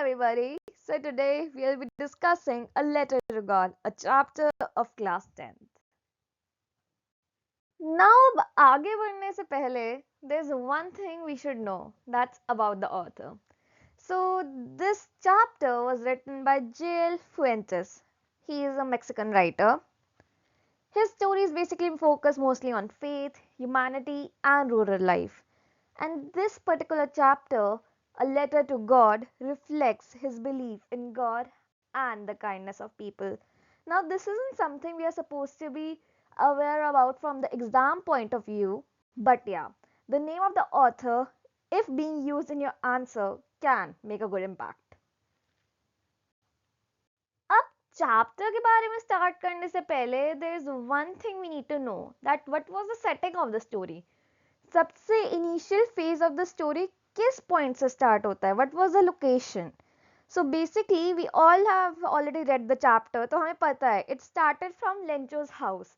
everybody. So today we'll be discussing A Letter to God, a chapter of class 10th. Now, आगे बढ़ने से पहले, there's one thing we should know that's about the author. So this chapter was written by J.L. Fuentes. He is a Mexican writer. His stories basically focus mostly on faith, humanity, and rural life. And this particular chapter, A Letter to God, reflects his belief in God and the kindness of people. Now, this isn't something we are supposed to be aware about from the exam point of view, but yeah, the name of the author, if being used in your answer, can make a good impact. अब chapter के बारे में start करने से पहले there is one thing we need to know that what was the setting of the story. सबसे initial phase of the story किस point से स्टार्ट होता है, what was the location. So basically we all have already read the chapter, तो हमें पता है it started from Lencho's house.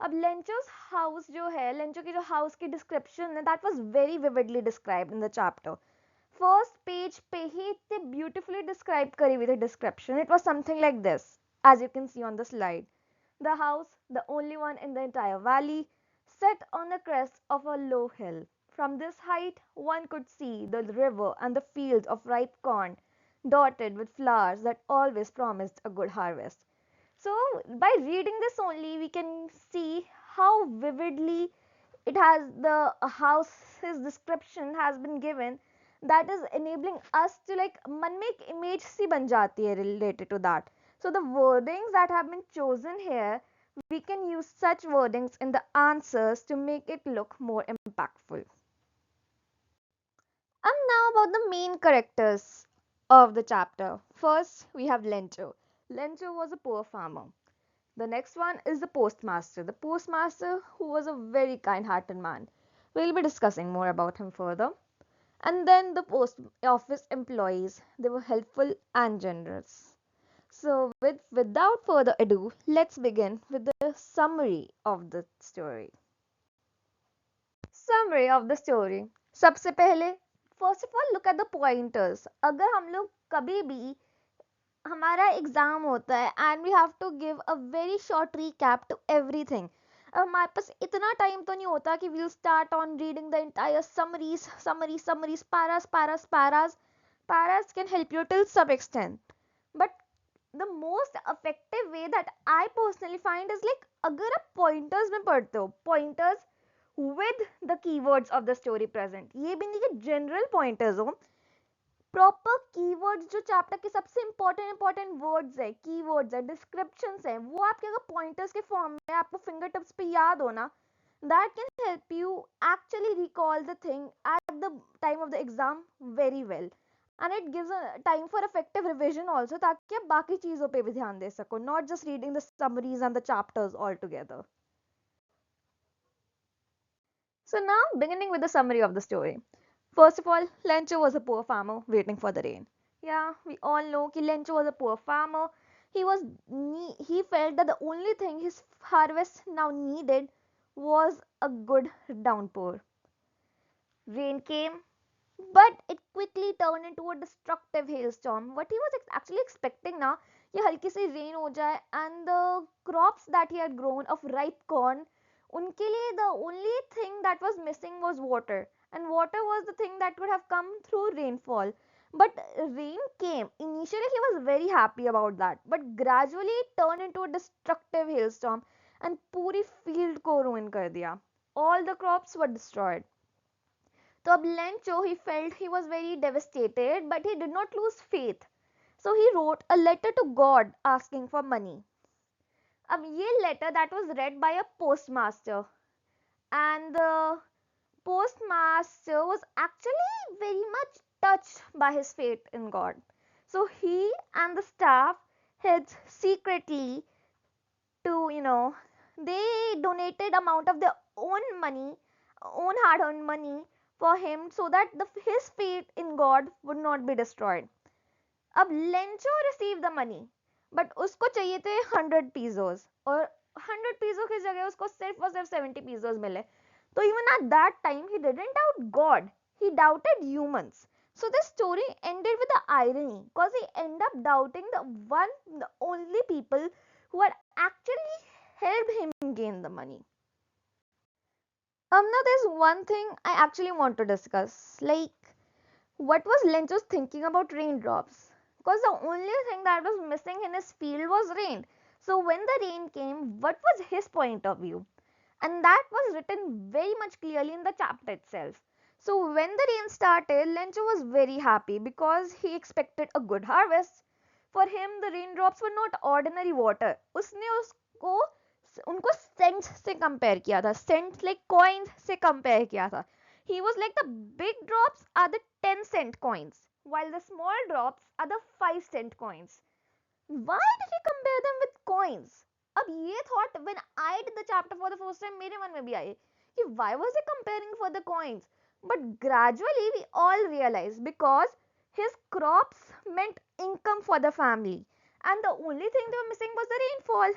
अब लेंचोज हाउस जो है, लेंचो की जो हाउस की डिस्क्रिप्शन है, that was very vividly described in the chapter. First page पे ही इतने ब्यूटिफुली डिस्क्राइब करी हुई थी description. It was something like this, as you can see on the slide. The house, the only one in the entire valley, set on the crest of a low hill. From this height, one could see the river and the fields of ripe corn, dotted with flowers that always promised a good harvest. So, by reading this only, we can see how vividly it has the house's description has been given, that is enabling us to like मन में एक image सी बन जाती है related to that. So the wordings that have been chosen here, we can use such wordings in the answers to make it look more impactful. And now about the main characters of the chapter. First, we have Lencho. Lencho was a poor farmer. The next one is the postmaster. The postmaster, who was a very kind-hearted man. We'll be discussing more about him further. And then the post office employees. They were helpful and generous. So, without further ado, let's begin with the summary of the story. Summary of the story. सबसे पहले, first of all, look at the pointers. अगर हम लोग कभी भी हमारा exam होता है and we have to give a very short recap to everything. अब हमारे पास इतना टाइम तो नहीं होता कि we'll start on reading the entire summaries, paras. Paras can help you till some extent. But the most effective way that I personally find is like अगर आप pointers में पढ़ते हो, pointers with the keywords of the story present, ये भी नहीं कि general pointers हो, proper keywords जो chapter के सबसे important words है, keywords है, descriptions है, वो आपके अगर pointers के form में आपको fingertips पे याद हो ना, that can help you actually recall the thing at the time of the exam very well. And it gives a time for effective revision also, ताकि आप बाकी चीज़ों पे भी ध्यान दे सको, not just reading the summaries and the chapters altogether. So now, beginning with the summary of the story. First of all, Lencho was a poor farmer waiting for the rain. Yeah, we all know that Lencho was a poor farmer. He felt that the only thing his harvest now needed was a good downpour. Rain came, but it quickly turned into a destructive hailstorm. What he was actually expecting now, ये हल्की सी rain हो जाए and the crops that he had grown of ripe corn, उनके लिए the only thing that was missing was water, and water was the thing that would have come through rainfall. But rain came. Initially he was very happy about that, but gradually it turned into a destructive hailstorm and पूरी field को ruin कर दिया. All the crops were destroyed. So अब Lencho, he felt he was very devastated, but he did not lose faith. So he wrote a letter to God asking for money. अब ये letter that was read by a postmaster, and the postmaster was actually very much touched by his faith in God. So he and the staff heads secretly to, they donated amount of their own money, own hard-earned money for him, so that his faith in God would not be destroyed. अब Lencho received the money, but उसको चाहिए थे 100 pesos, और 100 pesos की जगह उसको सिर्फ और सिर्फ 70 pesos मिले. So even at that time he didn't doubt God, he doubted humans. So this story ended with the irony because he ended up doubting the only people who had actually helped him gain the money. Now there's one thing I actually want to discuss. Like, what was Lencho's thinking about raindrops? Because the only thing that was missing in his field was rain. So when the rain came, what was his point of view? And that was written very much clearly in the chapter itself. So when the rain started, Lencho was very happy because he expected a good harvest. For him, the raindrops were not ordinary water. उसने उसको उनको cents से compare किया था, cents like coins से compare किया था. He was like the big drops are the 10-cent coins, while the small drops are the 5-cent coins. Why did he compare them with coins? अब ये thought when I did the chapter for the first time मेरे मन में भी आई कि why was he comparing for the coins? But gradually we all realized because his crops meant income for the family and the only thing they were missing was the rainfall.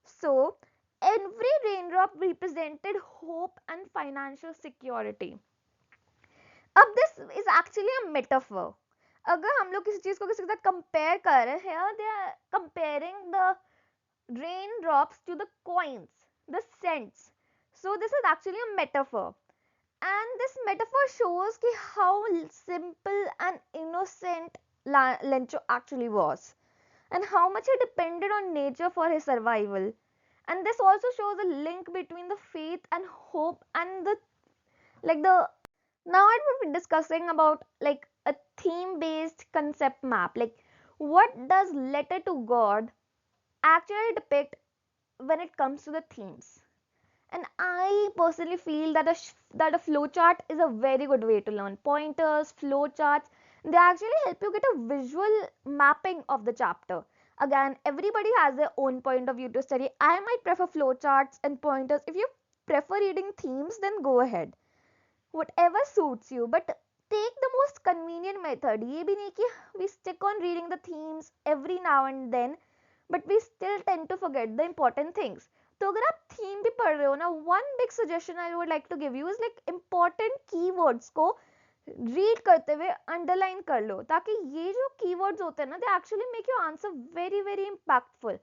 So every raindrop represented hope and financial security. अब this is actually a metaphor. अगर हम लोग किसी चीज को किसी के साथ कंपेयर कर रहे हैं, they are comparing the raindrops to the coins, the cents. So this is actually a metaphor. And this metaphor shows ki how simple and innocent Lencho actually was. And how much he depended on nature for his survival. And this also shows a link between the faith and hope and the now I will be discussing about like a theme based concept map. Like, what does letter to God actually depict when it comes to the themes? And I personally feel that a flowchart is a very good way to learn. Pointers, flowcharts, they actually help you get a visual mapping of the chapter. Again, everybody has their own point of view to study. I might prefer flowcharts and pointers. If you prefer reading themes, then go ahead. Whatever suits you, but take the most convenient method. ये भी नहीं कि we stick on reading the themes every now and then, but we still tend to forget the important things. तो अगर आप theme भी पढ़ रहे हो ना, one big suggestion I would like to give you is like important keywords को read करते हुए अंडरलाइन कर लो, ताकि ये जो keywords होते हैं ना, they actually make your answer very very impactful.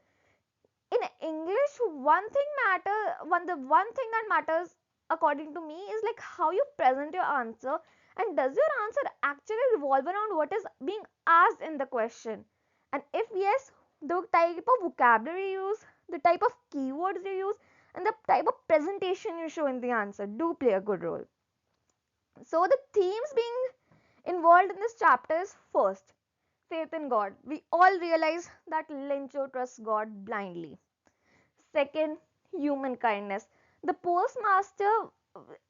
In English, the one thing that matters according to me is like how you present your answer, and does your answer actually revolve around what is being asked in the question? And if yes, the type of vocabulary you use, the type of keywords you use, and the type of presentation you show in the answer do play a good role. So the themes being involved in this chapter is first, faith in God. We all realize that Lencho trusts God blindly. Second, human kindness. The postmaster,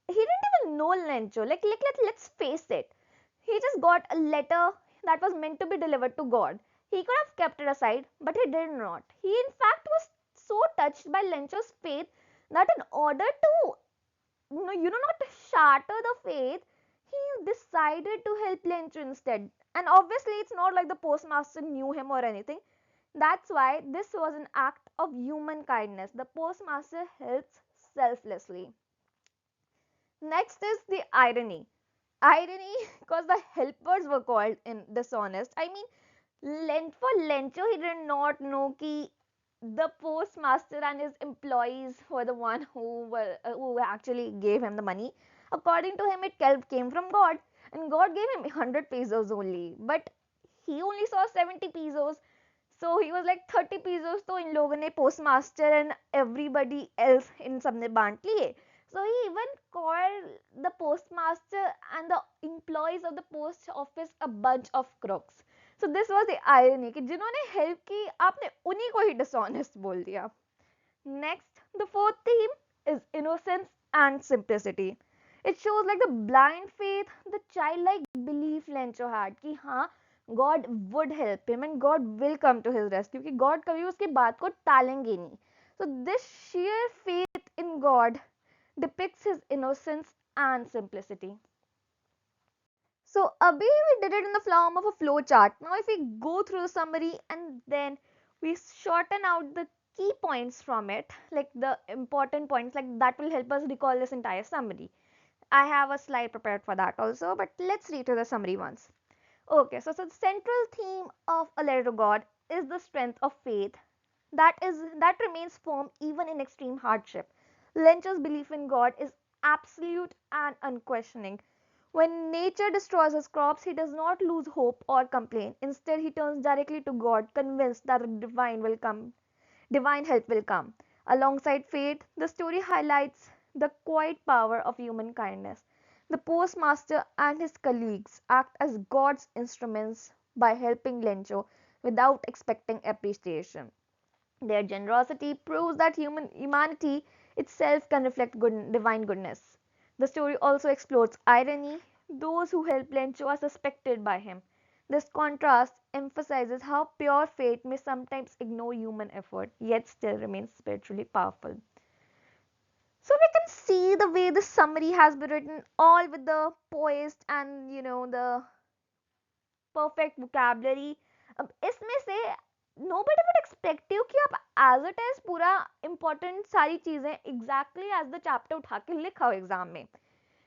he didn't even know Lencho. Let's face it. He just got a letter that was meant to be delivered to God. He could have kept it aside, but he did not. He, in fact, was so touched by Lencho's faith that in order to, not shatter the faith, he decided to help Lencho instead. And obviously, it's not like the postmaster knew him or anything. That's why this was an act of human kindness. The postmaster helps selflessly. Next is the irony. Irony because the helpers were called in dishonest. I mean, for Lencho, he did not know that the postmaster and his employees were the one who actually gave him the money. According to him, it came from God, and God gave him 100 pesos only. But he only saw 70 pesos. So he was like 30 pesos तो इन लोगों ने postmaster and everybody else इन सब ने बांट लिए. So he even called the postmaster and the employees of the post office a bunch of crooks. So this was the irony कि जिन्होंने help की आपने उन्हीं को ही dishonest बोल दिया. Next, the fourth theme is innocence and simplicity. It shows like the blind faith, the childlike belief Lencho had कि हाँ God would help him and God will come to his rescue क्योंकि God कभी उसकी बात को टालेंगे नहीं. So this sheer faith in God depicts his innocence and simplicity. So abhi we did it in the form of a flow chart. Now if we go through the summary and then we shorten out the key points from it, like the important points, like that will help us recall this entire summary. I have a slide prepared for that also, but let's read to the summary once. Okay, so the central theme of A Letter to God is the strength of faith that remains firm even in extreme hardship. Lencho's belief in God is absolute and unquestioning. When nature destroys his crops, he does not lose hope or complain. Instead, he turns directly to God, convinced that divine help will come. Alongside faith, the story highlights the quiet power of human kindness. The postmaster and his colleagues act as God's instruments by helping Lencho without expecting appreciation. Their generosity proves that humanity itself can reflect divine goodness. The story also explores irony. Those who help Lencho are suspected by him. This contrast emphasizes how pure faith may sometimes ignore human effort, yet still remains spiritually powerful. So we can see the way the summary has been written, all with the poised and the perfect vocabulary. अब इसमें से nobody would expect you कि आप as it is पूरा important सारी चीजें exactly as the chapter उठा के लिखाओ एग्जाम में.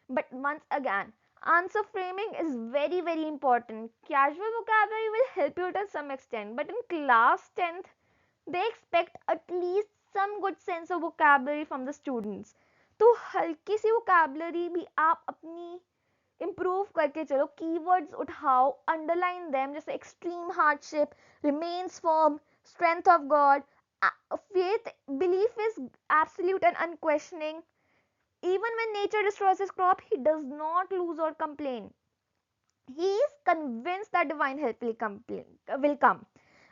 But once again, answer framing is very very important. Casual vocabulary will help you to some extent, but in class 10th they expect at least some good sense of vocabulary from the students. तो हल्की सी vocabulary भी आप अपनी improve करके चलो. Keywords उठाओ, underline them, जैसे extreme hardship, remains firm, strength of God, faith, belief is absolute and unquestioning. Even when nature destroys his crop, he does not lose or complain. He is convinced that divine help will come.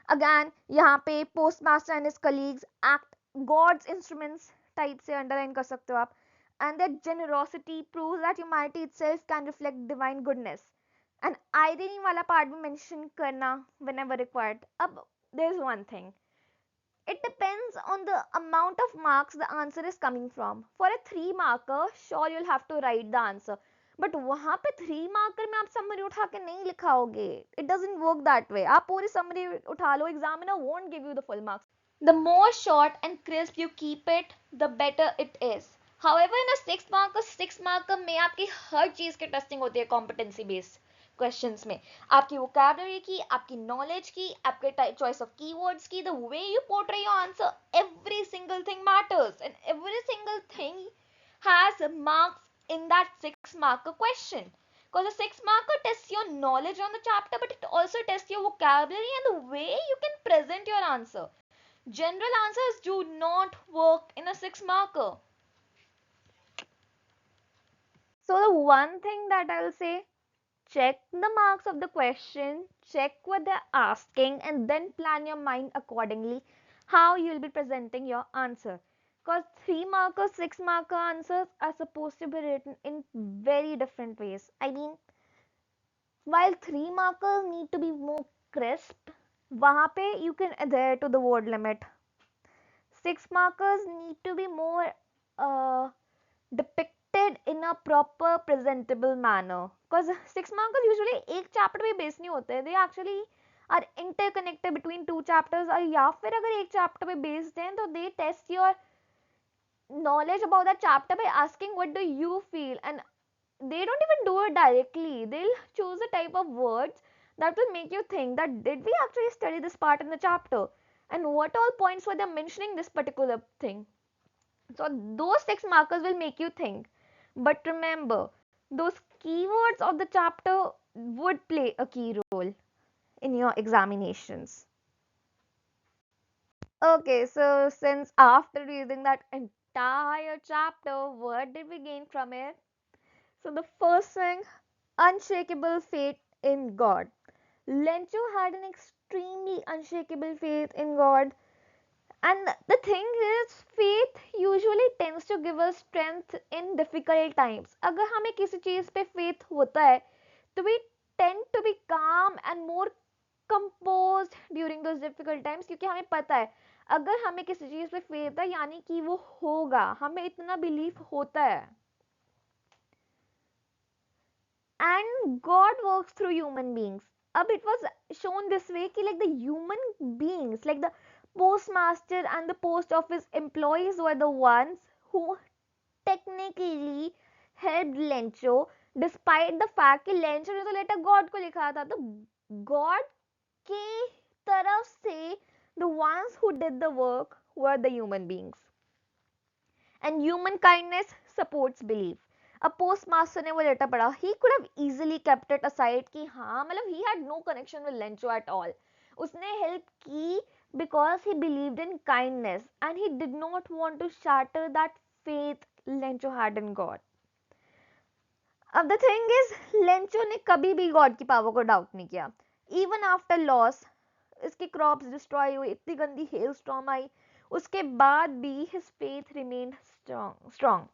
Again, यहाँ पे postmaster and his colleagues act God's instruments type से underline कर सकते हो आप. And their generosity proves that humanity itself can reflect divine goodness. And irony वाला part भी mention करना whenever required. अब there's one thing. It depends on the amount of marks the answer is coming from. For a 3 marker, sure you'll have to write the answer. But वहां पे 3 marker में आप summary उठा के नहीं लिखाओगे. It doesn't work that way. आप पूरी समरी उठा लो, examiner won't give you the full marks. The more short and crisp you keep it, the better it is. However, in a 6 marker में आपकी हर चीज की टेस्टिंग होती है कॉम्पिटेंसी बेस्ड क्वेश्चंस में. आपकी वोकैबुलरी की, आपकी नॉलेज की, आपके चॉइस ऑफ कीवर्ड्स की, the way you portray your answer, every single thing matters and every single thing has marks in that 6 marker question. Because the 6 marker tests your knowledge on the chapter, but it also tests your vocabulary and the way you can present your answer. General answers do not work in a 6 marker. So, the one thing that I'll say, check the marks of the question, check what they're asking, and then plan your mind accordingly how you'll be presenting your answer. Because 3 marker, 6 marker answers are supposed to be written in very different ways. I mean, while 3 markers need to be more crisp, वहाँ पे you can adhere to the word limit. 6 markers need to be more uh, depicted in a proper presentable manner, because 6 markers usually एक chapter पे based नहीं होते. They actually are interconnected between 2 chapters, और या फिर अगर एक chapter पे based हैं तो they test your knowledge about that chapter by asking what do you feel, and they don't even do it directly. They'll choose a type of words that will make you think that did we actually study this part in the chapter, and what all points were they mentioning this particular thing. So those 6 markers will make you think. But remember, those keywords of the chapter would play a key role in your examinations. Okay, so since after reading that entire chapter, what did we gain from it? So the first thing, unshakable faith in God. Lencho had an extremely unshakable faith in God. And the thing is, faith usually tends to give us strength in difficult times. अगर हमें किसी चीज़ पे faith होता है, तो we tend to be calm and more composed during those difficult times, क्योंकि हमें पता है अगर हमें किसी चीज़ पे faith है यानी कि वो होगा, हमें इतना belief होता है. And God works through human beings. Ab it was shown this way कि like the human beings, like the postmaster and the post office employees were the ones who technically helped Lencho despite the fact कि Lencho ने तो letter God को लिखा था, तो God के तरफ से the ones who did the work were the human beings. And human kindness supports belief. अब postmaster ने वो लेटर पढ़ा, he could have easily kept it aside कि हाँ मतलब he had no connection with Lencho at all. उसने help की because he believed in kindness and he did not want to shatter that faith Lencho had in God. अब the thing is, Lencho ने कभी भी God की power को doubt नहीं किया. इवन आफ्टर लॉस, इसकी क्रॉप्स डिस्ट्रॉय हुई, इतनी गंदी हेल स्टॉर्म आई, उसके बाद भी his faith remained strong.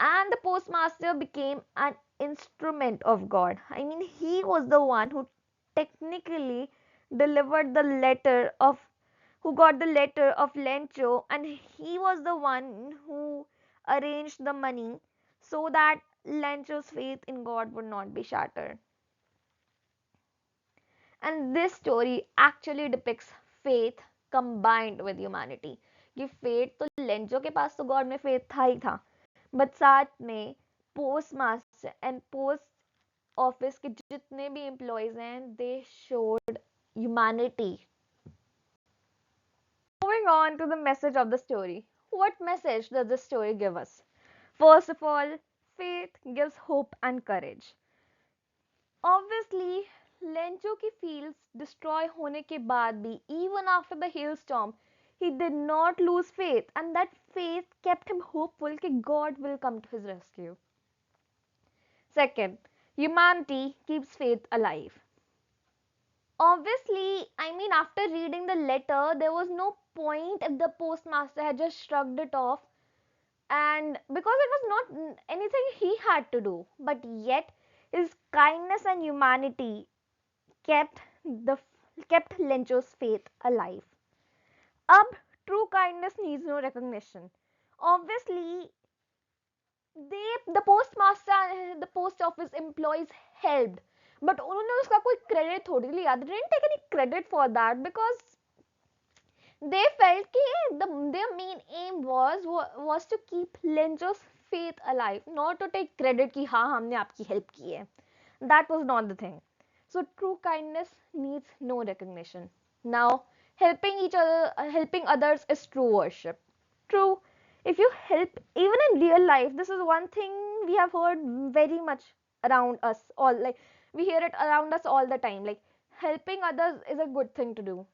And the postmaster became an instrument of God. I mean, he was the one who technically delivered the letter of, who got the letter of Lencho, and he was the one who arranged the money so that Lencho's faith in God would not be shattered. And this story actually depicts faith combined with humanity. कि faith तो Lencho के पास तो God में faith था ही था, but साथ में post master and post office के जितने भी एम्प्लॉयज हैं, they showed humanity. Moving on to the message of the story. What message does this story give us? First of all, faith gives hope and courage. Obviously, Lencho की fields destroy होने के बाद भी, even after the hailstorm, he did not lose faith, and that faith kept him hopeful that God will come to his rescue. Second, humanity keeps faith alive. Obviously, I mean, after reading the letter, there was no point if the postmaster had just shrugged it off, and because it was not anything he had to do, but yet his kindness and humanity kept the kept Lencho's faith alive. Ab, true kindness needs no recognition. Obviously, the postmaster and the post office employees helped, but उन्होंने उसका कोई credit थोड़ी लिया. They didn't take any credit for that because they felt कि their main aim was to keep Lencho's faith alive, not to take credit कि हाँ हमने आपकी help की है. That was not the thing. So true kindness needs no recognition. Now, helping others is true worship. True. If you help, even in real life, this is one thing we have heard very much around us all. Like we hear it around us all the time. Like helping others is a good thing to do.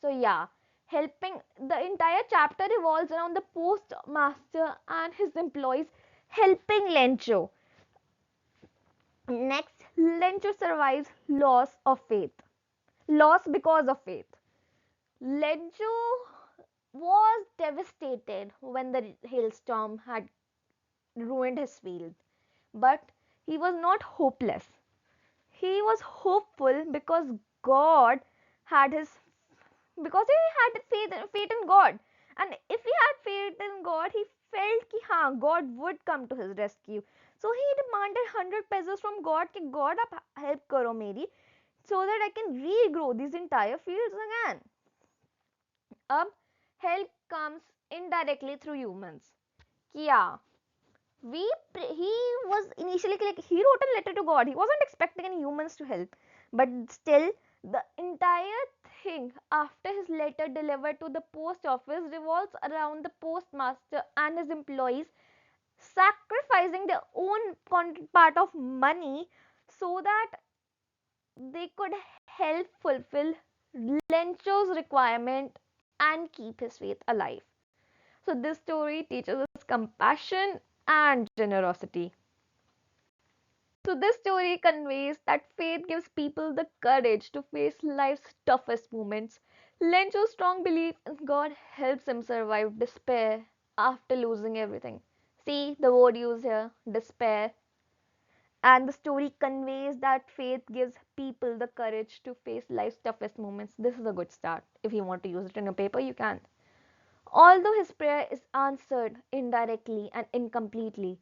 So yeah, helping, the entire chapter revolves around the postmaster and his employees helping Lencho. Next, Lencho survives loss of faith. Loss because of faith. Lencho was devastated when the hailstorm had ruined his fields, but he was not hopeless. He was hopeful because God had his because he had faith in God. And if he had faith in God, he felt कि हाँ God would come to his rescue. So he demanded 100 pesos from God कि God आप help करो मेरी, so that I can regrow these entire fields again. अब help comes indirectly through humans. Yeah, he was initially like he wrote a letter to God. He wasn't expecting any humans to help, but still the entire thing after his letter delivered to the post office revolves around the postmaster and his employees sacrificing their own part of money so that they could help fulfill Lencho's requirement and keep his faith alive. So this story teaches us compassion and generosity. So this story conveys that faith gives people the courage to face life's toughest moments. Lencho's strong belief in God helps him survive despair after losing everything. See the word used here, despair. And the story conveys that faith gives people the courage to face life's toughest moments. This is a good start. If you want to use it in a paper, you can. Although his prayer is answered indirectly and incompletely,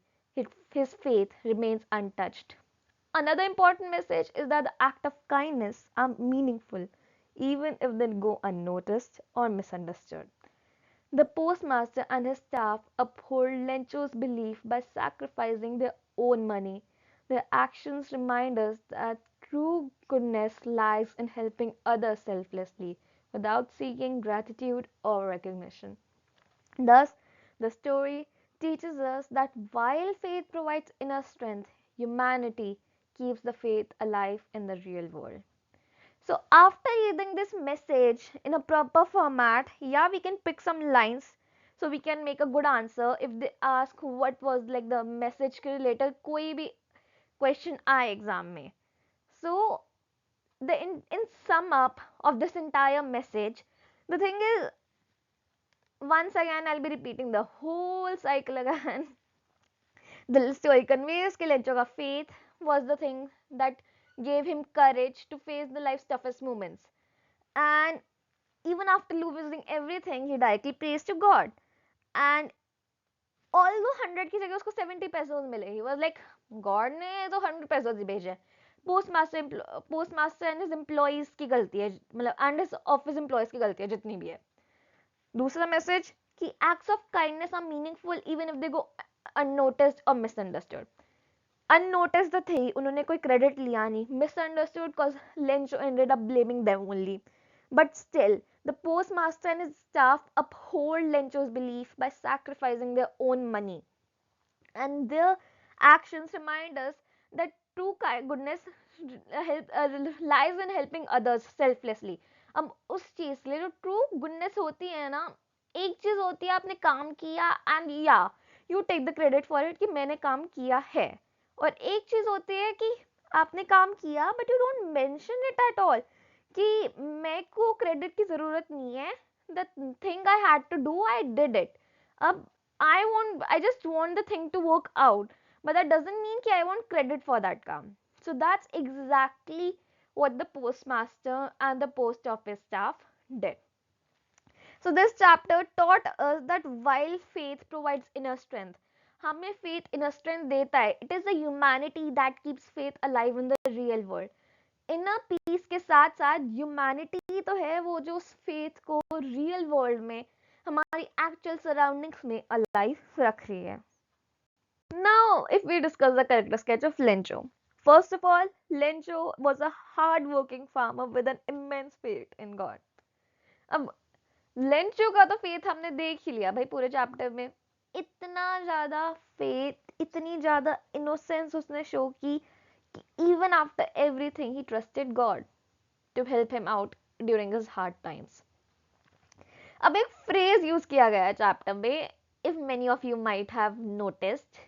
his faith remains untouched. Another important message is that the act of kindness are meaningful, even if they go unnoticed or misunderstood. The postmaster and his staff uphold Lencho's belief by sacrificing their own money Their actions remind us that true goodness lies in helping others selflessly without seeking gratitude or recognition. Thus, the story teaches us that while faith provides inner strength, humanity keeps the faith alive in the real world. So, after reading this message in a proper format, yeah, we can pick some lines so we can make a good answer if they ask what was like the message के related कोई भी question आए exam में. So, in sum up of this entire message, the thing is, once again I'll be repeating the whole cycle again. The story conveys कि Lencho का faith was the thing that gave him courage to face the life's toughest moments. And even after losing everything, he directly prays to God. And although 100 की जगह उसको 70 pesos मिले, he was like, God ने तो 100 pesos ही भेजे. Postmaster and his employees की गलती है, मतलब एंड हिज ऑफिस एम्प्लॉइज की गलती है जितनी भी है. दूसरा मैसेज कि acts of kindness are meaningful even if they go unnoticed or misunderstood. Unnoticed the थे, उन्होंने कोई क्रेडिट लिया नहीं. Misunderstood cause Lynch ended up blaming them only. But still, the postmaster and his staff uphold Lencho's belief by sacrificing their own money. And their actions remind us that true goodness lies in helping others selflessly. अब उस चीज के लिए जो true goodness होती है ना, एक चीज होती है आपने काम किया एंड या you take the credit for it कि मैंने काम किया है, और एक चीज होती है कि आपने काम किया but you don't mention it at all कि मेरे को क्रेडिट की जरूरत नहीं है, the thing I had to do I did it. अब I just want the thing to work out, but that doesn't mean कि I want credit for that काम. So that's exactly what the postmaster and the post office staff did. So this chapter taught us that while faith provides inner strength, हमें faith inner strength देता है. It is the humanity that keeps faith alive in the real world. Inner peace के साथ साथ humanity तो है वो जो उस faith को real world में हमारी actual surroundings में alive रख रही है. Now, if we discuss the character sketch of Lencho. First of all, Lencho was a hard-working farmer with an immense faith in God. अब लेंचो का तो फेथ हमने देख ही लिया भाई पूरे चैप्टर में. इतना ज्यादा फेथ, इतनी ज्यादा इनोसेंस उसने शो की कि even after everything he trusted God to help him out during his hard times. अब एक फ्रेज यूज किया गया है चैप्टर में, if many of you might have noticed,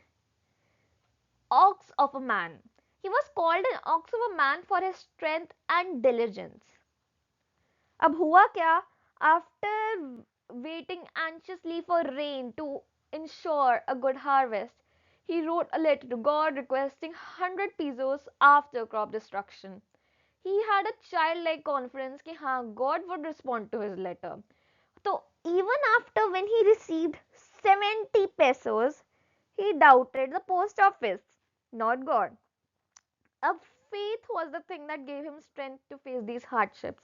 ox of a man. He was called an ox of a man for his strength and diligence. अब हुआ क्या, after waiting anxiously for rain to ensure a good harvest, he wrote a letter to God requesting 100 pesos after crop destruction. He had a childlike confidence कि हाँ God would respond to his letter. So even after when he received 70 pesos, he doubted the post office, not God. A faith was the thing that gave him strength to face these hardships.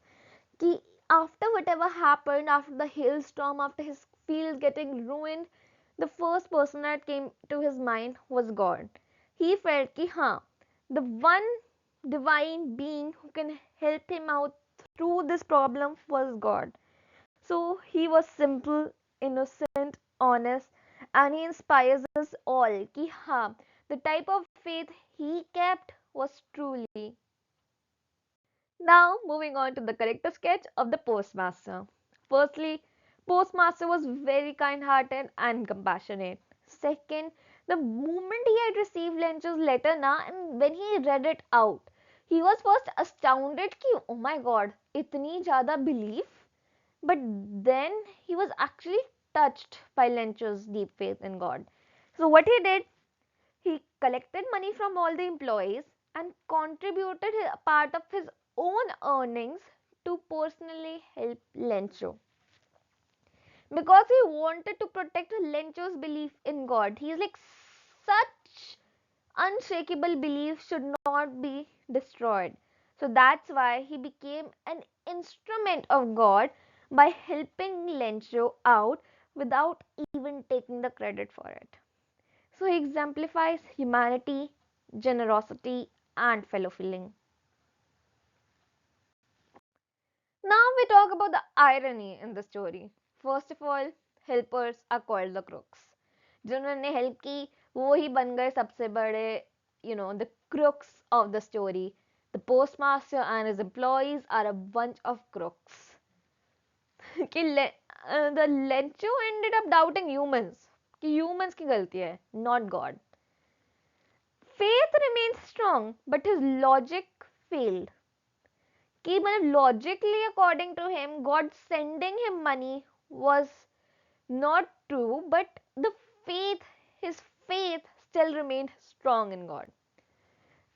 Ki after whatever happened, after the hailstorm, after his fields getting ruined, the first person that came to his mind was God. He felt ki हाँ, the one divine being who can help him out through this problem was God. So he was simple, innocent, honest, and he inspires us all कि हाँ, the type of faith he kept was truly. Now moving on to the character sketch of the postmaster. Firstly, postmaster was very kind-hearted and compassionate. Second, the moment he had received Lynch's letter na, and when he read it out, he was first astounded कि oh my god, इतनी ज़्यादा belief. But then he was actually touched by Lynch's deep faith in God. So what he did, he collected money from all the employees and contributed a part of his own earnings to personally help Lencho. Because he wanted to protect Lencho's belief in God. He's like, such unshakable belief should not be destroyed. So that's why he became an instrument of God by helping Lencho out without even taking the credit for it. So he exemplifies humanity generosity, and fellow feeling. Now we talk about the irony in the story. First of all, helpers are called the crooks. जिन्होंने help की वो ही बन गए सबसे बड़े the crooks of the story. The postmaster and his employees are a bunch of crooks. कि the Lencho ended up doubting humans कि humans की गलती है, not God. Faith remains strong, but his logic failed. कि मतलब logically according to him, God sending him money was not true, but the faith, his faith still remained strong in God.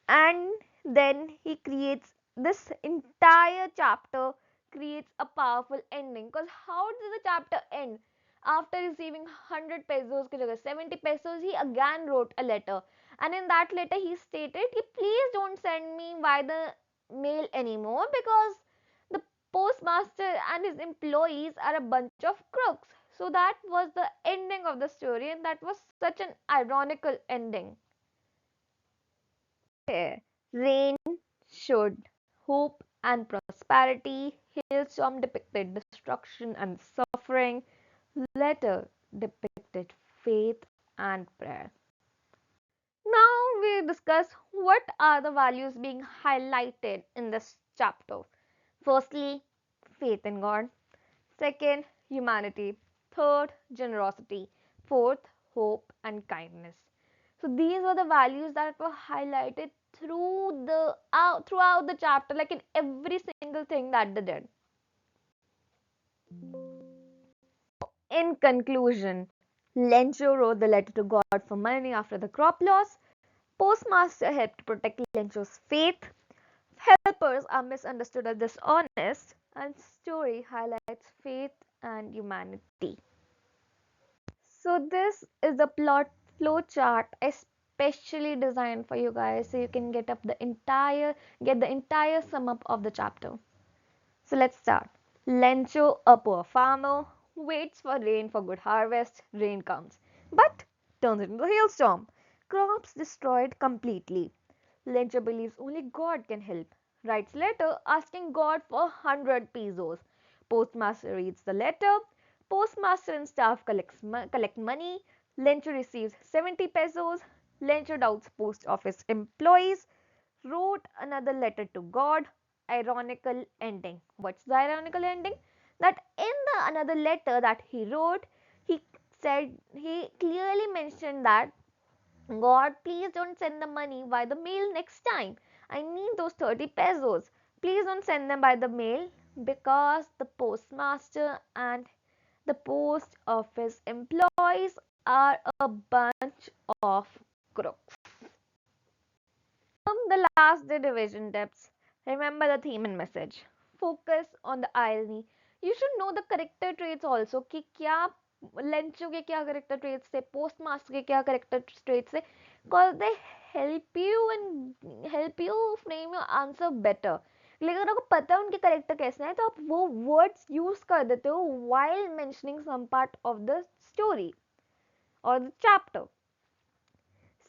And then he creates this entire chapter creates a powerful ending because how did the chapter end? After receiving 100 pesos ki jagah 70 pesos, he again wrote a letter, and in that letter he stated ki please don't send me by the mail anymore because the postmaster and his employees are a bunch of crooks. So that was the ending of the story, and that was such an ironical ending. Here, rain showed hope and prosperity. Hailstorm depicted destruction and suffering. Letter depicted faith and prayer. Now we discuss what are the values being highlighted in this chapter. Firstly, faith in God. Second, humanity. Third, generosity. Fourth, hope and kindness. So these were the values that were highlighted throughout the chapter, like in every single thing that they did. In conclusion, Lencho wrote the letter to God for money after the crop loss. Postmaster helped to protect Lencho's faith. Helpers are misunderstood as dishonest, and story highlights faith and humanity. So this is the plot flow chart especially designed for you guys so you can get the entire sum up of the chapter. So let's start. Lencho, a poor farmer, waits for rain for good harvest. Rain comes, but turns into a hailstorm. Crops destroyed completely. Lencho believes only God can help. Writes letter asking God for 100 pesos. Postmaster reads the letter. Postmaster and staff collect money. Lencho receives 70 pesos. Lencho doubts post office employees. Wrote another letter to God. Ironical ending. What's the ironical ending? That in the another letter that he wrote, he he clearly mentioned that God, please don't send the money by the mail next time. I need those 30 pesos. Please don't send them by the mail because the postmaster and the post office employees are a bunch of crooks. The last day division tips. Remember the theme and message. Focus on the irony. You should know the character traits also कि क्या Lencho के क्या character traits थे postmaster के क्या character traits थे because they help you frame your answer better. लेकिन अगर आपको पता है उनके करेक्टर कैसे हैं तो आप वो वर्ड्स यूज कर देते हो while mentioning some part of the story or the chapter.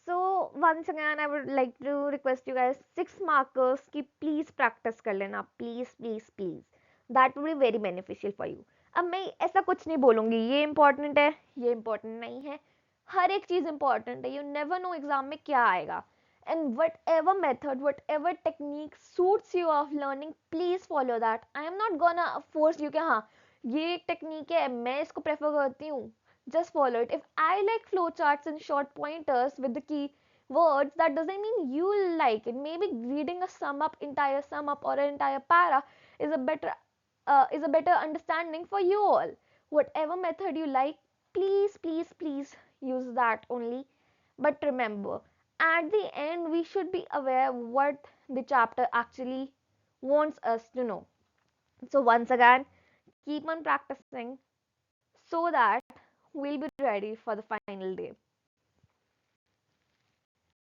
So once again, I would like to request you guys 6 markers कि please practice कर लेना please please please. That would be very beneficial for you. अब मैं ऐसा कुछ नहीं बोलूँगी ये important है ये important नहीं है हर एक चीज़ important है you never know एग्जाम में क्या आएगा and whatever method whatever technique suits you of learning please follow that. I am not gonna force you कि हाँ ये एक टेक्निक है मैं इसको प्रेफर करती हूँ just follow it. If I like flowcharts and short pointers with the key words, that doesn't mean you like it. Maybe reading a entire sum up, or an entire para is a better understanding for you all. Whatever method you like, please, please, please use that only. But remember, at the end, we should be aware what the chapter actually wants us to know. So once again, keep on practicing so that we'll be ready for the final day.